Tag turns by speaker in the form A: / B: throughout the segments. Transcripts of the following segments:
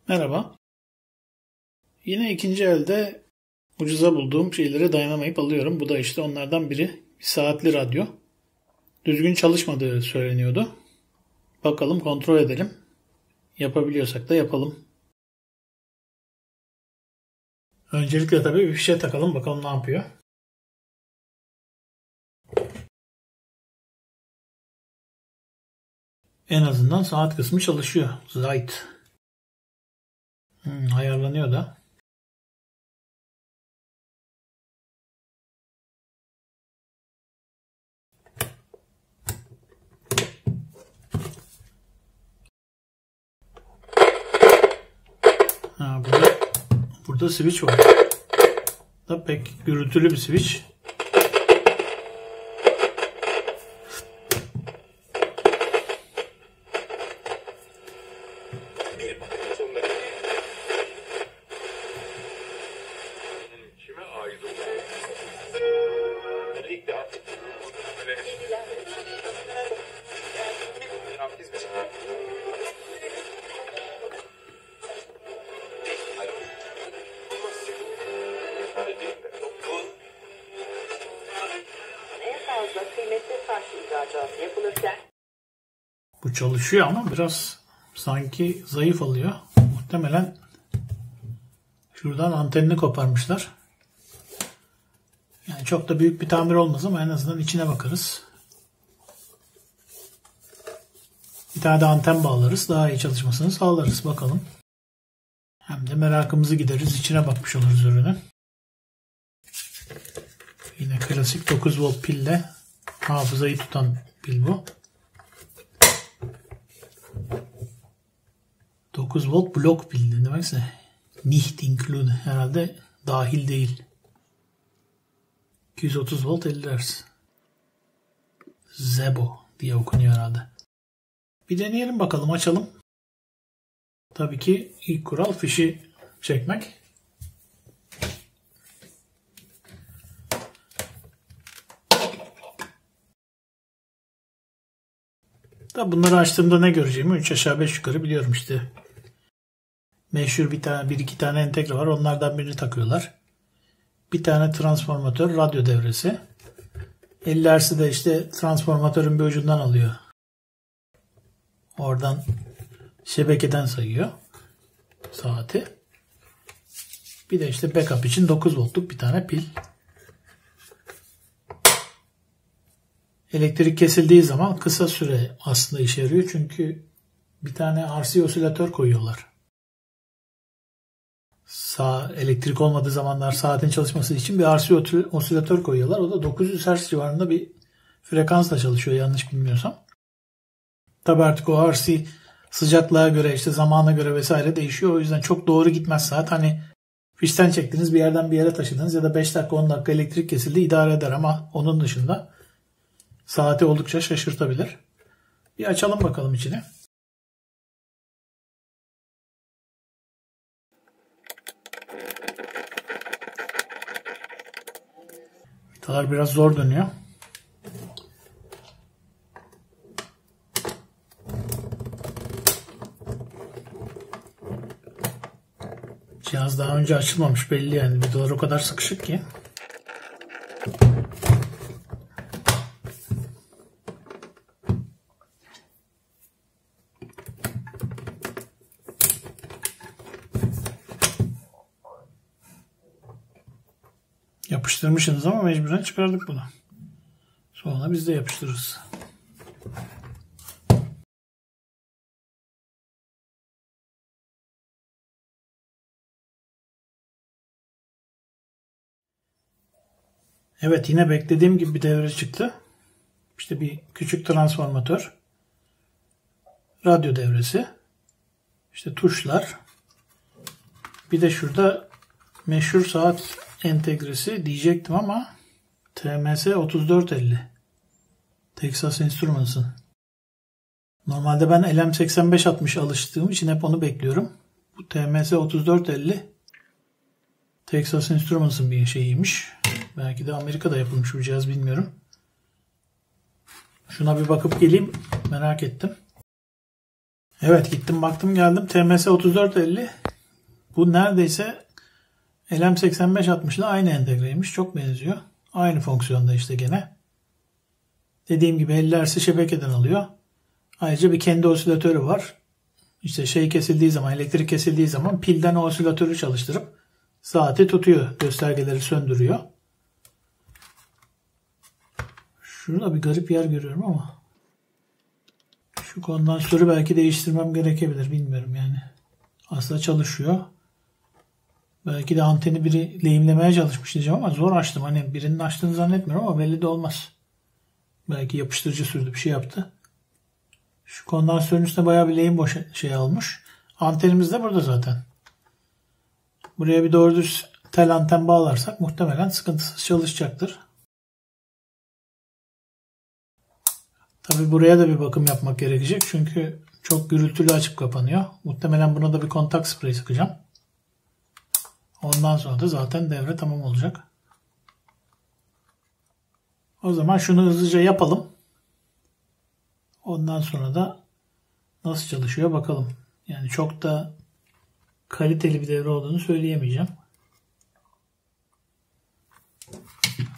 A: Merhaba. Yine ikinci elde ucuza bulduğum şeylere dayanamayıp alıyorum. Bu da işte onlardan biri. Bir saatli radyo. Düzgün çalışmadığı söyleniyordu. Bakalım, kontrol edelim. Yapabiliyorsak da yapalım. Öncelikle tabii bir fişe takalım. Bakalım ne yapıyor. En azından saat kısmı çalışıyor. Zeit. Ayarlanıyor da. Burada switch var. Da pek gürültülü bir switch. Bu çalışıyor ama biraz sanki zayıf alıyor. Muhtemelen şuradan antenini koparmışlar. Yani çok da büyük bir tamir olmaz ama en azından içine bakarız. Bir tane de anten bağlarız. Daha iyi çalışmasını sağlarız. Bakalım. Hem de merakımızı gideriz. İçine bakmış oluruz ürünün. Yine klasik 9 volt pille hafızayı tutan pil bu. 9 volt blok pil demekse nicht include, herhalde dahil değil. 230 volt 50 Hz. Zebo diye okunuyor herhalde. Bir deneyelim bakalım, açalım. Tabii ki ilk kural fişi çekmek. Tabii bunları açtığımda ne göreceğimi 3 aşağı 5 yukarı biliyorum işte. Meşhur bir iki tane entegre var. Onlardan birini takıyorlar. Bir tane transformatör, radyo devresi. 50 Hz'i de işte transformatörün bir ucundan alıyor. Oradan şebekeden sayıyor saati. Bir de işte backup için 9 voltluk bir tane pil. Elektrik kesildiği zaman kısa süre aslında işe yarıyor. Çünkü bir tane RC osilatör koyuyorlar. Elektrik olmadığı zamanlar saatin çalışması için bir RC osilatör koyuyorlar. O da 900 Hz civarında bir frekansla çalışıyor yanlış bilmiyorsam. Tabi artık o RC sıcaklığa göre, işte zamana göre vesaire değişiyor. O yüzden çok doğru gitmez saat. Hani fişten çektiniz, bir yerden bir yere taşıdınız ya da 5 dakika 10 dakika elektrik kesildi, idare eder ama onun dışında saati oldukça şaşırtabilir. Bir açalım bakalım içine. Vidalar biraz zor dönüyor. Cihaz daha önce açılmamış belli yani. Vidalar o kadar sıkışık ki. Yapıştırmışsınız ama mecburen çıkardık bunu. Sonra biz de yapıştırırız. Evet, yine beklediğim gibi bir devre çıktı. İşte bir küçük transformatör. Radyo devresi. İşte tuşlar. Bir de şurada meşhur saat entegresi diyecektim ama TMS 3450. Texas Instruments'ın. Normalde ben LM8560 alıştığım için hep onu bekliyorum. Bu TMS 3450 Texas Instruments'ın bir şeyiymiş. Belki de Amerika'da yapılmış bu cihaz, bilmiyorum. Şuna bir bakıp geleyim. Merak ettim. Evet, gittim baktım geldim. TMS 3450 bu neredeyse LM8560 ile aynı entegreymiş. Çok benziyor. Aynı fonksiyonda işte gene. Dediğim gibi 50 Hz şebekeden alıyor. Ayrıca bir kendi osilatörü var. İşte şey kesildiği zaman, elektrik kesildiği zaman pilden o osilatörü çalıştırıp saati tutuyor. Göstergeleri söndürüyor. Şurada bir garip yer görüyorum ama şu kondansatörü belki değiştirmem gerekebilir. Bilmiyorum yani. Aslında çalışıyor. Belki de anteni biri lehimlemeye çalışmış diyeceğim ama zor açtım. Hani birinin açtığını zannetmiyorum ama belli de olmaz. Belki yapıştırıcı sürdü, bir şey yaptı. Şu kondansatörün üstüne bayağı bir lehim boş şey almış. Antenimiz de burada zaten. Buraya bir doğru düz tel anten bağlarsak muhtemelen sıkıntısız çalışacaktır. Tabi buraya da bir bakım yapmak gerekecek. Çünkü çok gürültülü açıp kapanıyor. Muhtemelen buna da bir kontak sprey sıkacağım. Ondan sonra da zaten devre tamam olacak. O zaman şunu hızlıca yapalım. Ondan sonra da nasıl çalışıyor bakalım. Yani çok da kaliteli bir devre olduğunu söyleyemeyeceğim.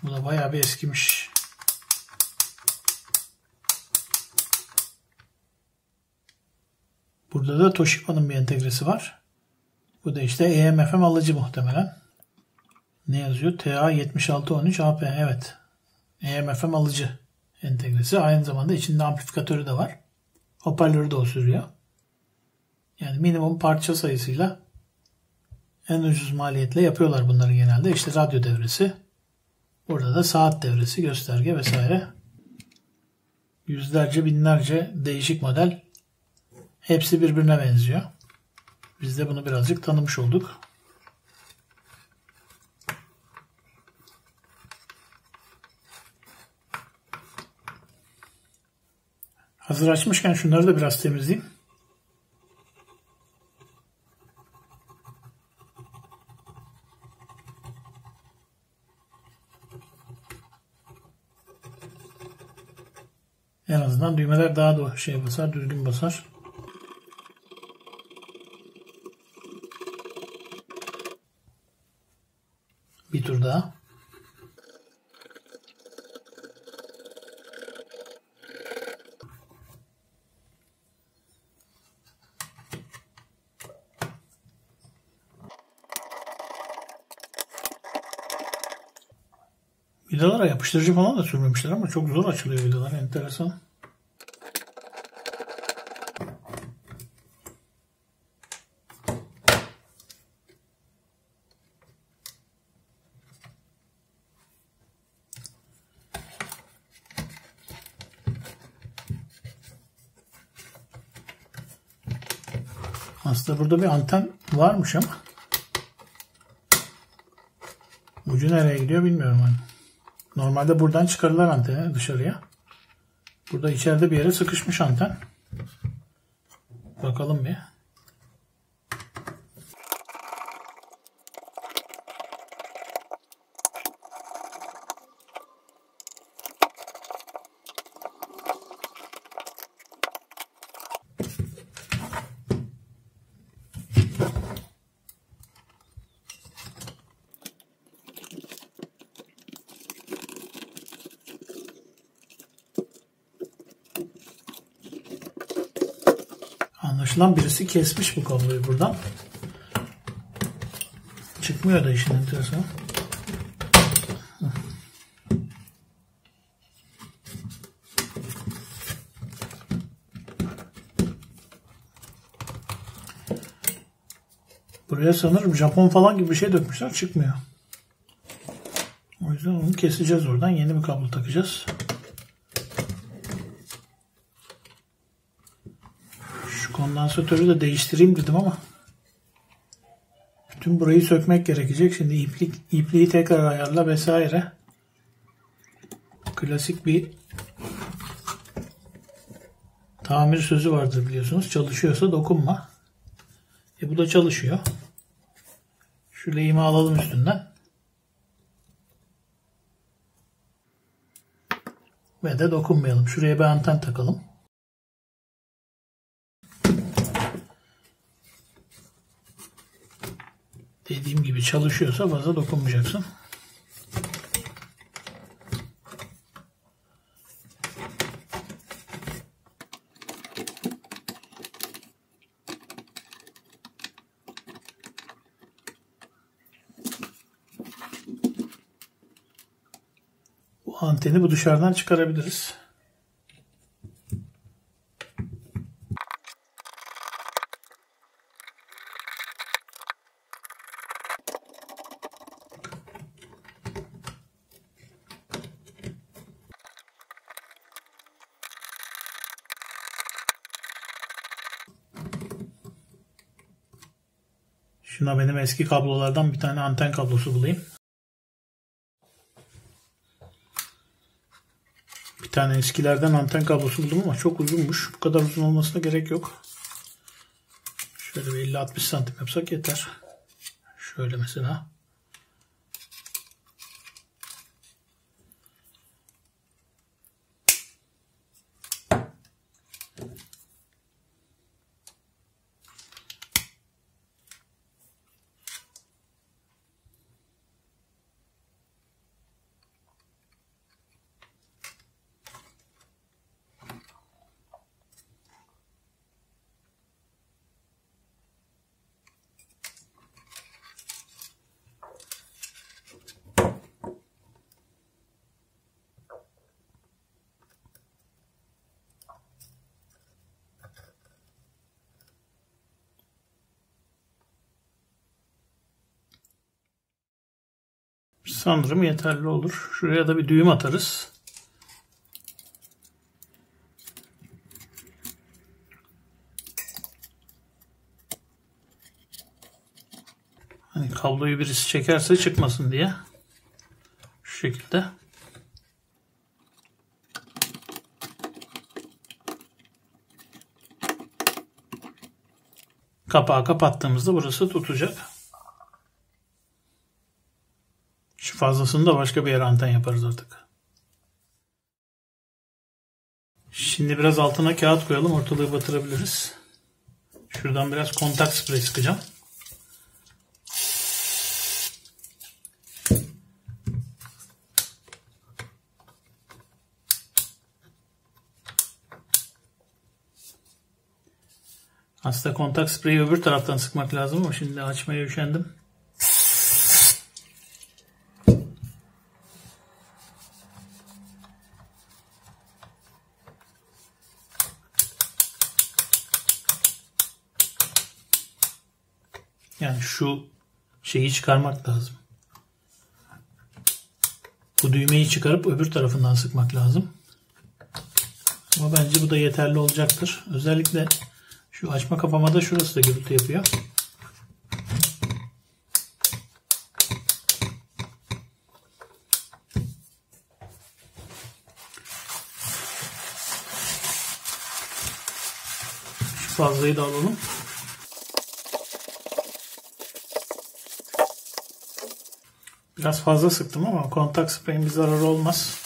A: Bu da bayağı bir eskimiş. Burada da Toshiba'nın bir entegresi var. Bu da işte AM/FM alıcı muhtemelen. Ne yazıyor? TA7613AP. Evet. AM/FM alıcı entegresi. Aynı zamanda içinde amplifikatörü de var. Hoparlörü de o sürüyor. Yani minimum parça sayısıyla en ucuz maliyetle yapıyorlar bunları genelde. İşte radyo devresi. Burada da saat devresi, gösterge vesaire. Yüzlerce, binlerce değişik model. Hepsi birbirine benziyor. Biz de bunu birazcık tanımış olduk. Hazır açmışken şunları da biraz temizleyeyim. En azından düğmeler daha da basar, düzgün basar. Bir tur daha. Vidalara yapıştırıcı falan da sürmemişler ama çok zor açılıyor vidalar. Enteresan. Aslında burada bir anten varmış ama ucu nereye gidiyor bilmiyorum. Hani. Normalde buradan çıkarırlar anteni dışarıya. Burada içeride bir yere sıkışmış anten. Bakalım bir. Anlaşılan birisi kesmiş bu kabloyu buradan. Çıkmıyor da işin enteresanı. Buraya sanırım Japon falan gibi bir şey dökmüşler. Çıkmıyor. O yüzden onu keseceğiz oradan. Yeni bir kablo takacağız. Şu kondansatörü de değiştireyim dedim ama bütün burayı sökmek gerekecek. Şimdi ipliği tekrar ayarla vesaire. Klasik bir tamir sözü vardır biliyorsunuz. Çalışıyorsa dokunma. Bu da çalışıyor. Şu lehimi alalım üstünden. Ve de dokunmayalım. Şuraya bir anten takalım. Dediğim gibi çalışıyorsa fazla dokunmayacaksın. Bu anteni bu dışarıdan çıkarabiliriz. Şuna benim eski kablolardan bir tane anten kablosu bulayım. Bir tane eskilerden anten kablosu buldum ama çok uzunmuş. Bu kadar uzun olmasına gerek yok. Şöyle bir 50-60 santim yapsak yeter. Şöyle mesela. Sanırım yeterli olur. Şuraya da bir düğüm atarız. Hani kabloyu birisi çekerse çıkmasın diye. Şu şekilde. Kapağı kapattığımızda burası tutacak. Şu fazlasını da başka bir yere anten yaparız artık. Şimdi biraz altına kağıt koyalım. Ortalığı batırabiliriz. Şuradan biraz kontak sprey sıkacağım. Aslında kontak spreyi öbür taraftan sıkmak lazım ama şimdi açmaya üşendim. Yani şu şeyi çıkarmak lazım. Bu düğmeyi çıkarıp öbür tarafından sıkmak lazım. Ama bence bu da yeterli olacaktır. Özellikle şu açma kapamada şurası da gürültü yapıyor. Şu fazlayı da alalım. Biraz fazla sıktım ama kontak spreyin bir zararı olmaz.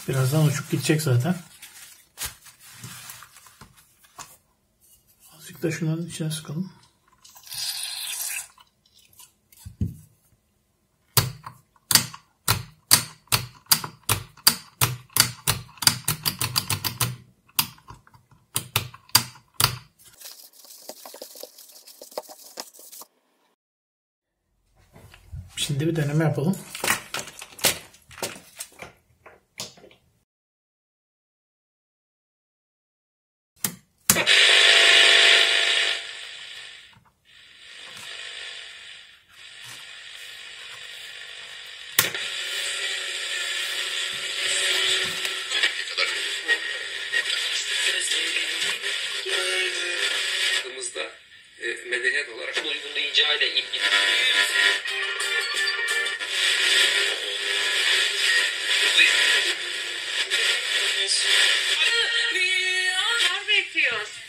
A: Birazdan uçup gidecek zaten. Azıcık da şunun içine sıkalım. Şimdi bir deneme yapalım.
B: Medeniyet olarak uygulayıcıyla ilgili.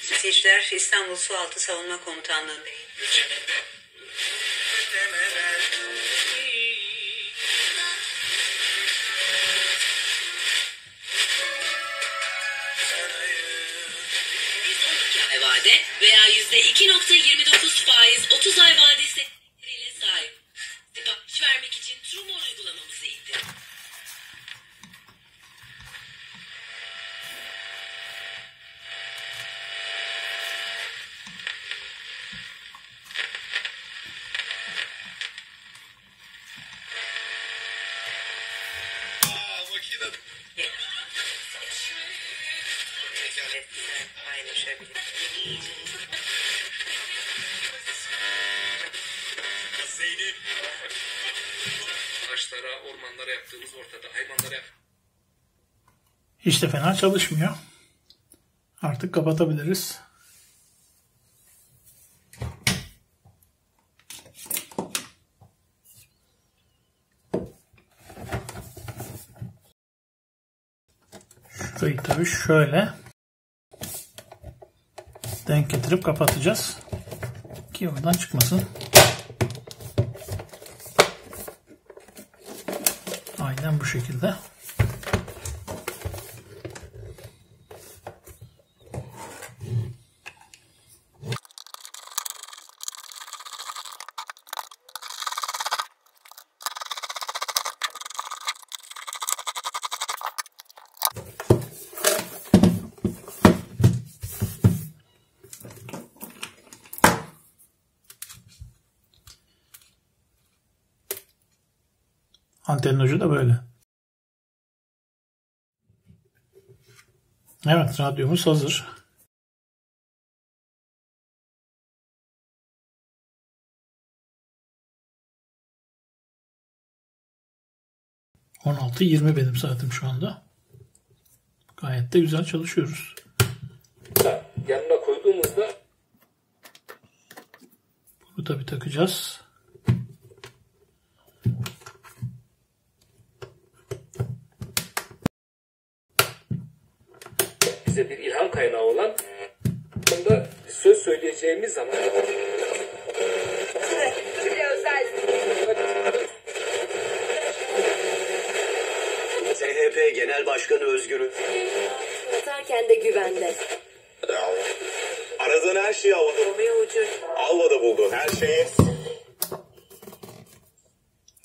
C: Seyirciler İstanbul Sualtı Savunma Komutanlığı'ndayım.
D: %2.29 faiz 30 ay vadesi ile sahip. Sipariş vermek için Trumor uygulamamızı indirin.
C: Paylaşabilir.
B: Ağaçlara, ormanlara yaptığımız ortada. Hayvanlara
A: Hiç de fena çalışmıyor. Artık kapatabiliriz. Şurayı tabii şöyle denk getirip kapatacağız ki oradan çıkmasın. Aynen bu şekilde. Antenin ucu da böyle. Evet, radyomuz hazır. ...16:20 benim saatim şu anda. Gayet de güzel çalışıyoruz.
B: yanına koyduğumuzda
A: Bunu tabii takacağız.
B: bize bir ilham kaynağı olan bunda söz söyleyeceğimiz zaman
E: CHP Genel Başkanı Özgür'ü
D: Atarken de güvende.
E: aradığın her şeyi Alva'da buldu. Her şeyi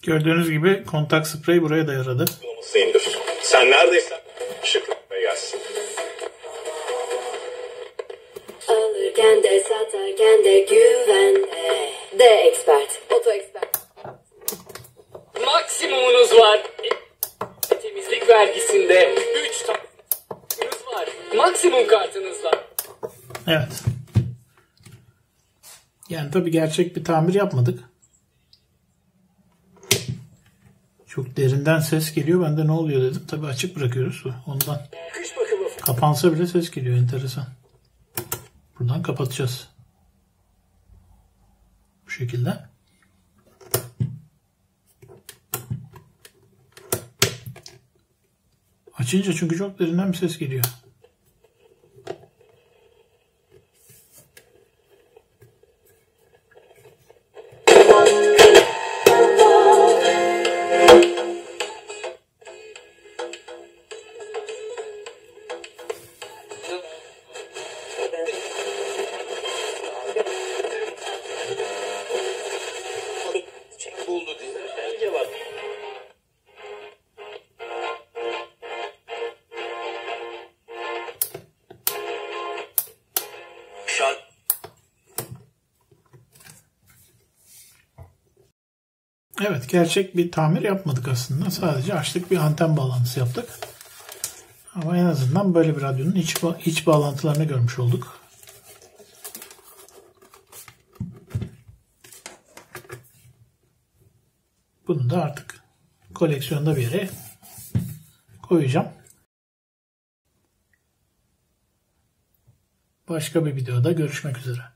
A: Gördüğünüz gibi kontak sprey buraya da yaradı.
E: indir. Sen neredeysen şıklıkla gelsin.
D: Alırken de satarken de güvende. De expert. Oto expert.
B: maksimumunuz var. Temizlik vergisinde 3 takımınız var. Maksimum kartınızla.
A: Evet. Yani tabii gerçek bir tamir yapmadık. Çok derinden ses geliyor. Ben de ne oluyor dedim. Tabii açık bırakıyoruz. Ondan.
B: Kış bakımı
A: Kapansa bile ses geliyor. Enteresan. Buradan kapatacağız. Bu şekilde. Açınca çünkü çok derinden bir ses geliyor.
B: buldu diye. Bence var.
A: Evet, gerçek bir tamir yapmadık aslında. Sadece açtık, bir anten bağlantısı yaptık. Ama en azından böyle bir radyonun iç bağlantılarını görmüş olduk. Bunu da artık koleksiyonda bir yere koyacağım. Başka bir videoda görüşmek üzere.